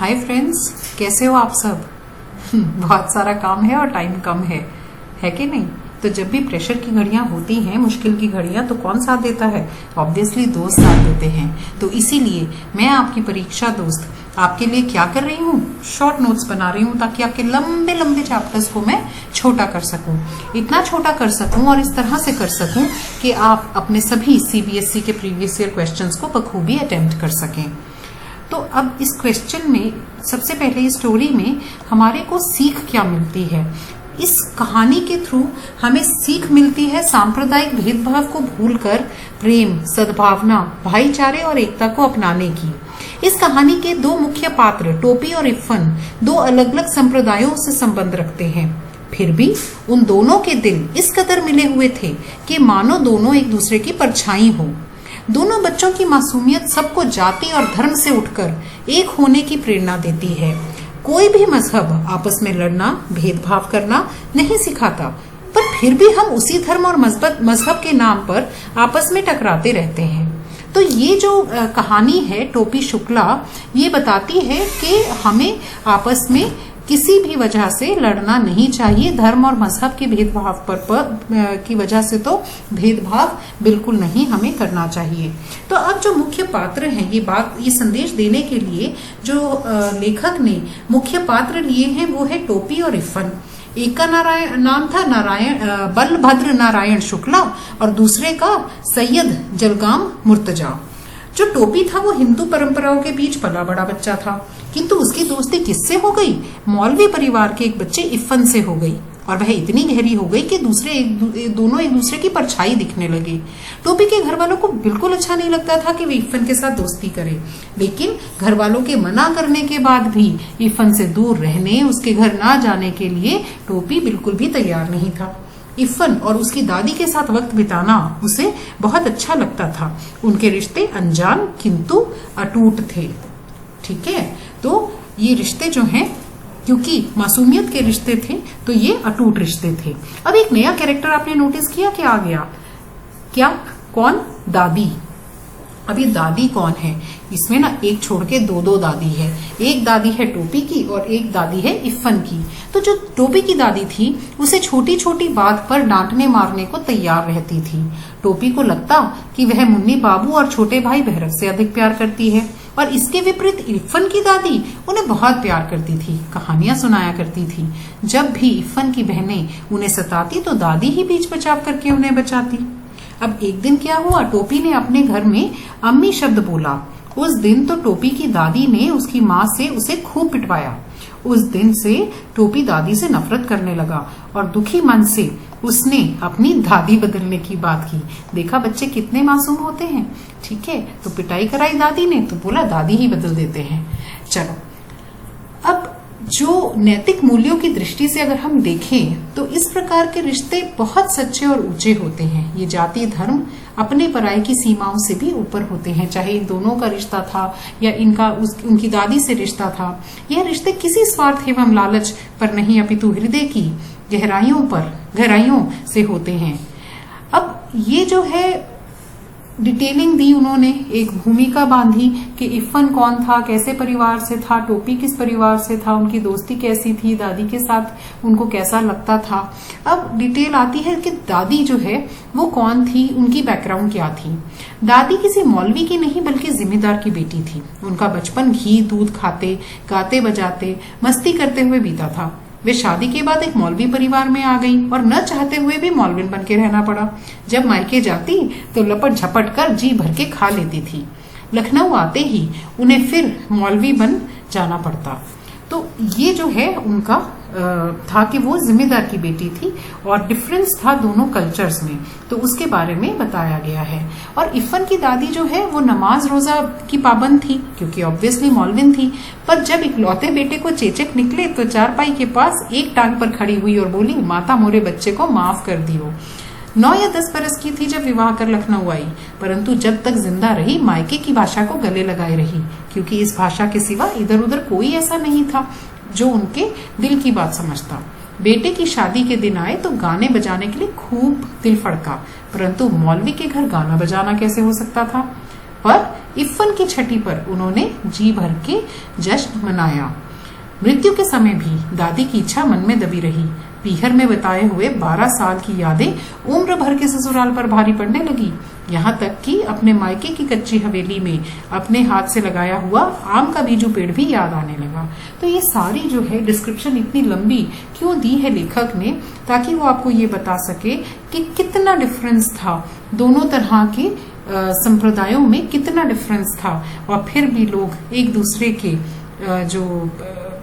Hi friends, कैसे हो आप सब। बहुत सारा काम है और टाइम कम है कि नहीं। तो जब भी प्रेशर की घड़ियां होती हैं, मुश्किल की घड़ियां, तो कौन साथ देता है? ऑब्वियसली दोस्त साथ देते हैं। तो इसीलिए मैं आपकी परीक्षा दोस्त आपके लिए क्या कर रही हूँ, शॉर्ट नोट्स बना रही हूँ ताकि आपके लंबे लंबे चैप्टर्स को मैं छोटा कर सकूं, इतना छोटा कर सकूं और इस तरह से कर सकूं कि आप अपने सभी सीबीएसई के प्रीवियस ईयर क्वेश्चंस को बखूबी अटेम्प्ट कर सकें। तो अब इस क्वेश्चन में सबसे पहले इस स्टोरी में हमारे को सीख क्या मिलती है। इस कहानी के थ्रू हमें सीख मिलती है सांप्रदायिक भेदभाव को भूलकर प्रेम, सद्भावना, भाईचारे और एकता को अपनाने की। इस कहानी के दो मुख्य पात्र टोपी और इफ़न दो अलग अलग संप्रदायों से संबंध रखते हैं, फिर भी उन दोनों के दिल इस कदर मिले हुए थे कि मानो दोनों एक दूसरे की परछाई हो। दोनों बच्चों की मासूमियत सबको जाति और धर्म से उठकर एक होने की प्रेरणा देती है। कोई भी मजहब आपस में लड़ना, भेदभाव करना नहीं सिखाता, पर फिर भी हम उसी धर्म और मजहब के नाम पर आपस में टकराते रहते हैं। तो ये जो कहानी है टोपी शुक्ला, ये बताती है कि हमें आपस में किसी भी वजह से लड़ना नहीं चाहिए। धर्म और मजहब के भेदभाव की वजह से तो भेदभाव बिल्कुल नहीं हमें करना चाहिए। तो अब जो मुख्य पात्र हैं, ये संदेश देने के लिए जो लेखक ने मुख्य पात्र लिए हैं वो है टोपी और इफ़न। एक का नाम था बलभद्र नारायण शुक्ला और दूसरे का सैयद जलगाम मुर्तजा। जो टोपी था वो हिंदू परंपराओं के बीच पला बड़ा बच्चा था, किंतु उसकी दोस्ती किससे हो गई? मौलवी परिवार के एक बच्चे इफ़न से हो गई, और वह इतनी गहरी हो गई कि दोनों एक दूसरे की परछाई दिखने लगे। टोपी के घर वालों को बिल्कुल अच्छा नहीं लगता था कि वे इफ़न के साथ दोस्ती करे, लेकिन घर वालों के मना करने के बाद भी इफ़न से दूर रहने, उसके घर ना जाने के लिए टोपी बिल्कुल भी तैयार नहीं था। इफ़न और उसकी दादी के साथ वक्त बिताना उसे बहुत अच्छा लगता था। उनके रिश्ते अनजान किंतु अटूट थे। ठीक है, तो ये रिश्ते जो हैं, क्योंकि मासूमियत के रिश्ते थे तो ये अटूट रिश्ते थे। अब एक नया कैरेक्टर आपने नोटिस किया कि आ गया, क्या? कौन? दादी। अब ये दादी कौन है? इसमें ना एक छोड़ के दो दादी है। एक दादी है टोपी की और एक दादी है इफ़न की। तो जो टोपी की दादी थी उसे छोटी छोटी बात पर डांटने मारने को तैयार रहती थी। टोपी को लगता कि वह मुन्नी बाबू और छोटे भाई भैरव से अधिक प्यार करती है, और इसके विपरीत इफ़न की दादी उन्हें बहुत प्यार करती थी, कहानियां सुनाया करती थी। जब भी इफ़न की बहनें उन्हें सताती तो दादी ही बीच बचाव करके उन्हें बचाती। अब एक दिन क्या हुआ, टोपी ने अपने घर में अम्मी शब्द बोला। उस दिन तो टोपी की दादी ने उसकी माँ से उसे खूब पिटवाया। उस दिन से टोपी दादी से नफरत करने लगा और दुखी मन से उसने अपनी दादी बदलने की बात की। देखा बच्चे कितने मासूम होते हैं। ठीक है, तो पिटाई कराई दादी ने तो बोला दादी ही बदल देते हैं। चलो, अब जो नैतिक मूल्यों की दृष्टि से अगर हम देखें तो इस प्रकार के रिश्ते बहुत सच्चे और ऊंचे होते हैं। ये जाति, धर्म, अपने पराये की सीमाओं से भी ऊपर होते हैं। चाहे इन दोनों का रिश्ता था या उनकी दादी से रिश्ता था, यह रिश्ते किसी स्वार्थ एवं लालच पर नहीं अपितु हृदय की गहराइयों से होते हैं। अब ये जो है डिटेलिंग दी उन्होंने, एक भूमिका बांधी कि इफ़न कौन था, कैसे परिवार से था, टोपी किस परिवार से था, उनकी दोस्ती कैसी थी, दादी के साथ उनको कैसा लगता था। अब डिटेल आती है कि दादी जो है वो कौन थी, उनकी बैकग्राउंड क्या थी। दादी किसी मौलवी की नहीं बल्कि जिम्मेदार की बेटी थी। उनका बचपन घी दूध खाते, गाते बजाते, मस्ती करते हुए बीता था। वे शादी के बाद एक मौलवी परिवार में आ गई और न चाहते हुए भी मौलविन बन के रहना पड़ा। जब मायके जाती तो लपट झपट कर जी भर के खा लेती थी। लखनऊ आते ही उन्हें फिर मौलवी बन जाना पड़ता। तो ये जो है उनका था कि वो जिम्मेदार की बेटी थी और डिफरेंस था दोनों कल्चर्स में, तो उसके बारे में बताया गया है। और इफ़न की दादी जो है वो नमाज रोजा की पाबंद थी क्योंकि ऑब्वियसली मौलविन थी, पर जब इकलौते बेटे को चेचक निकले तो चारपाई के पास एक टांग पर खड़ी हुई और बोली, माता मोरे बच्चे को माफ कर दियो। 9 या 10 बरस की थी जब विवाह कर लखनऊ आई, परंतु जब तक जिंदा रही मायके की भाषा को गले लगाए रही, क्योंकि इस भाषा के सिवा इधर उधर कोई ऐसा नहीं था जो उनके दिल की बात समझता। बेटे की शादी के दिन आए तो गाने बजाने के लिए खूब दिल फड़का, परंतु मौलवी के घर गाना बजाना कैसे हो सकता था। पर इफ्फन की छठी पर उन्होंने जी भर के जश्न मनाया। मृत्यु के समय भी दादी की इच्छा मन में दबी रही। पीहर में बताए हुए 12 साल की यादें उम्र भर के ससुराल पर भारी पड़ने लगी। यहाँ तक कि अपने मायके की कच्ची हवेली में अपने हाथ से लगाया हुआ आम का बीजू पेड़ भी याद आने लगा। तो ये सारी जो है डिस्क्रिप्शन इतनी लंबी क्यों दी है लेखक ने, ताकि वो आपको ये बता सके कि कितना डिफरेंस था दोनों तरह के संप्रदायों में, कितना डिफरेंस था, और फिर भी लोग एक दूसरे के जो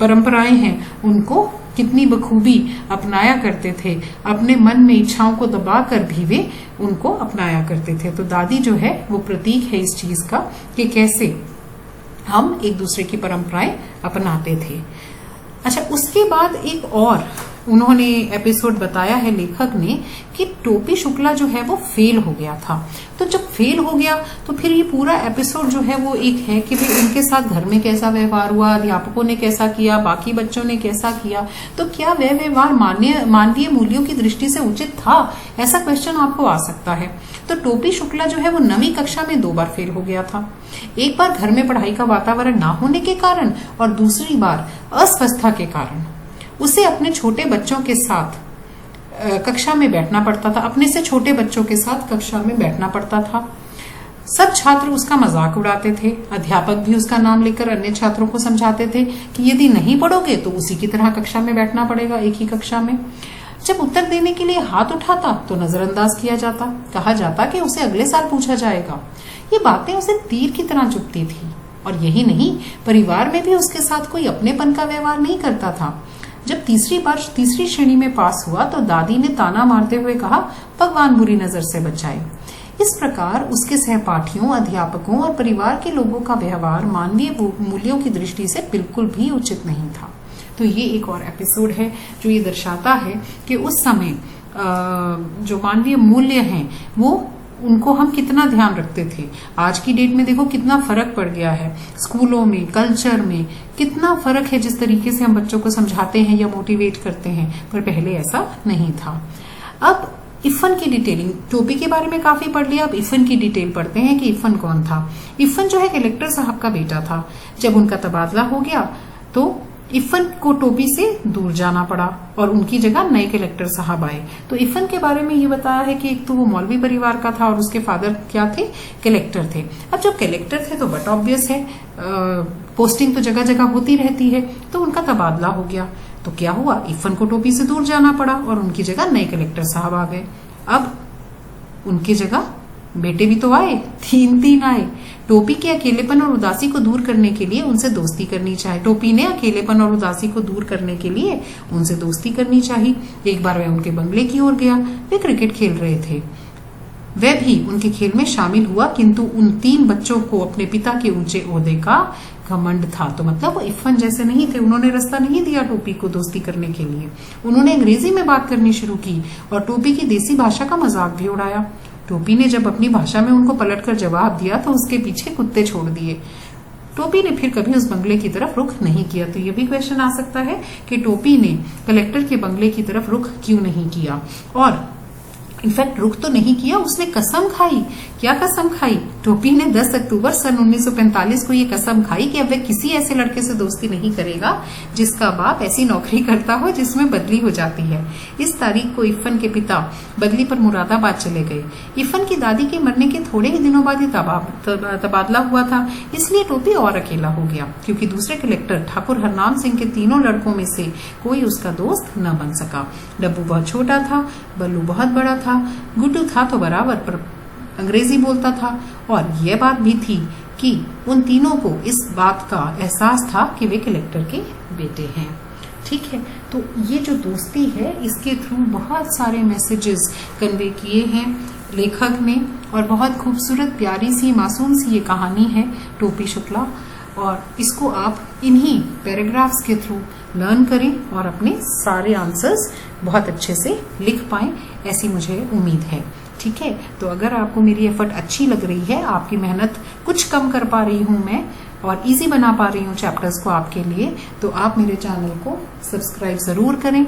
परंपराएं हैं उनको कितनी बखूबी अपनाया करते थे। अपने मन में इच्छाओं को दबाकर भी वे उनको अपनाया करते थे। तो दादी जो है वो प्रतीक है इस चीज का कि कैसे हम एक दूसरे की परंपराएं अपनाते थे। अच्छा, उसके बाद एक और उन्होंने एपिसोड बताया है लेखक ने कि टोपी शुक्ला जो है वो फेल हो गया था। तो जब फेल हो गया तो फिर ये पूरा एपिसोड जो है वो एक है कि भाई उनके साथ घर में कैसा व्यवहार हुआ, अध्यापकों ने कैसा किया, बाकी बच्चों ने कैसा किया, तो क्या वह व्यवहार मानवीय मूल्यों की दृष्टि से उचित था, ऐसा क्वेश्चन आपको आ सकता है। तो टोपी शुक्ला जो है वो 9वीं कक्षा में 2 बार फेल हो गया था। एक बार घर में पढ़ाई का वातावरण ना होने के कारण और दूसरी बार अस्वस्थता के कारण उसे अपने छोटे बच्चों के साथ कक्षा में बैठना पड़ता था, अपने से छोटे बच्चों के साथ कक्षा में बैठना पड़ता था। सब छात्र उसका मजाक उड़ाते थे। अध्यापक भी उसका नाम लेकर अन्य छात्रों को समझाते थे कि यदि नहीं पढ़ोगे तो उसी की तरह कक्षा में बैठना पड़ेगा, एक ही कक्षा में। जब उत्तर देने के लिए हाथ उठाता तो नजरअंदाज किया जाता, कहा जाता कि उसे अगले साल पूछा जाएगा। ये बातें उसे तीर की तरह चुभती थी। और यही नहीं, परिवार में भी उसके साथ कोई अपनेपन का व्यवहार नहीं करता था। जब तीसरी श्रेणी में पास हुआ तो दादी ने ताना मारते हुए कहा, भगवान बुरी नजर से बचाए। इस प्रकार उसके सहपाठियों, अध्यापकों और परिवार के लोगों का व्यवहार मानवीय मूल्यों की दृष्टि से बिल्कुल भी उचित नहीं था। तो ये एक और एपिसोड है जो ये दर्शाता है कि उस समय जो मानवीय मूल्य हैं वो उनको हम कितना ध्यान रखते थे। आज की डेट में देखो कितना फर्क पड़ गया है, स्कूलों में, कल्चर में कितना फर्क है जिस तरीके से हम बच्चों को समझाते हैं या मोटिवेट करते हैं, पर पहले ऐसा नहीं था। अब इफ्फन की डिटेलिंग, टोपी के बारे में काफी पढ़ लिया, अब इफ्फन की डिटेल पढ़ते हैं कि इफ्फन कौन था। इफ्फन जो है कलेक्टर साहब का बेटा था। जब उनका तबादला हो गया तो इफ्फन को टोपी से दूर जाना पड़ा और उनकी जगह नए कलेक्टर साहब आए। तो इफ्फन के बारे में ये बताया है कि एक तो वो मौलवी परिवार का था और उसके फादर क्या थे, कलेक्टर थे। अब जब कलेक्टर थे तो बट ऑब्वियस है पोस्टिंग तो जगह जगह होती रहती है, तो उनका तबादला हो गया। तो क्या हुआ, इफ्फन को टोपी से दूर जाना पड़ा और उनकी जगह नए कलेक्टर साहब आ गए। अब उनकी जगह बेटे भी तो आए, 3 आए। टोपी के अकेलेपन और उदासी को दूर करने के लिए उनसे दोस्ती करनी चाहिए। टोपी ने अकेलेपन और उदासी को दूर करने के लिए उनसे दोस्ती करनी चाहिए। एक बार वह उनके बंगले की ओर गया, वे क्रिकेट खेल रहे थे, वह भी उनके खेल में शामिल हुआ, किंतु उन 3 बच्चों को अपने पिता के ऊंचे ओहदे का घमंड था। तो मतलब वो इफ्फन जैसे नहीं थे, उन्होंने रास्ता नहीं दिया टोपी को दोस्ती करने के लिए। उन्होंने अंग्रेजी में बात करनी शुरू की और टोपी की देसी भाषा का मजाक भी उड़ाया। टोपी ने जब अपनी भाषा में उनको पलटकर जवाब दिया तो उसके पीछे कुत्ते छोड़ दिए। टोपी ने फिर कभी उस बंगले की तरफ रुख नहीं किया। तो ये भी क्वेश्चन आ सकता है कि टोपी ने कलेक्टर के बंगले की तरफ रुख क्यों नहीं किया, और इनफैक्ट रुख तो नहीं किया, उसने कसम खाई। क्या कसम खाई? टोपी ने 10 अक्टूबर सन 1945 को ये कसम खाई कि अब वह किसी ऐसे लड़के से दोस्ती नहीं करेगा जिसका बाप ऐसी नौकरी करता हो जिसमें बदली हो जाती है। इस तारीख को इफ्फन के पिता बदली पर मुरादाबाद चले गए। इफ्फन की दादी के मरने के थोड़े ही दिनों बाद ही तबादला हुआ था, इसलिए टोपी और अकेला हो गया, क्योंकि दूसरे कलेक्टर ठाकुर हरनाम सिंह के 3 लड़कों में से कोई उसका दोस्त न बन सका। डब्बू बहुत छोटा था, बल्लू बहुत बड़ा था, गुड्डू था तो बराबर पर अंग्रेजी बोलता था, और यह बात भी थी कि उन तीनों को इस बात का एहसास था कि वे कलेक्टर के बेटे हैं। ठीक है, तो ये जो दोस्ती है इसके थ्रू बहुत सारे मैसेजेस कन्वे किए हैं लेखक ने, और बहुत खूबसूरत प्यारी सी मासूम सी ये कहानी है टोपी शुक्ला, और इसको आप इन्हीं पैराग्राफ्स के थ्रू लर्न करें और अपने सारे आंसर्स बहुत अच्छे से लिख पाएं, ऐसी मुझे उम्मीद है। ठीक है, तो अगर आपको मेरी एफर्ट अच्छी लग रही है, आपकी मेहनत कुछ कम कर पा रही हूं मैं और इजी बना पा रही हूं चैप्टर्स को आपके लिए, तो आप मेरे चैनल को सब्सक्राइब जरूर करें,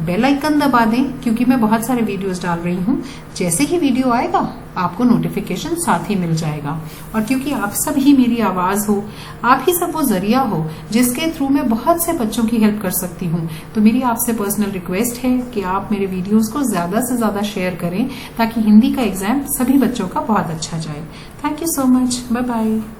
बेल आइकन दबा दें, क्योंकि मैं बहुत सारे वीडियोस डाल रही हूँ। जैसे ही वीडियो आएगा आपको नोटिफिकेशन साथ ही मिल जाएगा। और क्योंकि आप सब ही मेरी आवाज हो, आप ही सब वो जरिया हो जिसके थ्रू मैं बहुत से बच्चों की हेल्प कर सकती हूँ, तो मेरी आपसे पर्सनल रिक्वेस्ट है कि आप मेरे वीडियोस को ज्यादा से ज्यादा शेयर करें, ताकि हिंदी का एग्जाम सभी बच्चों का बहुत अच्छा जाए। Thank you so much. Bye bye.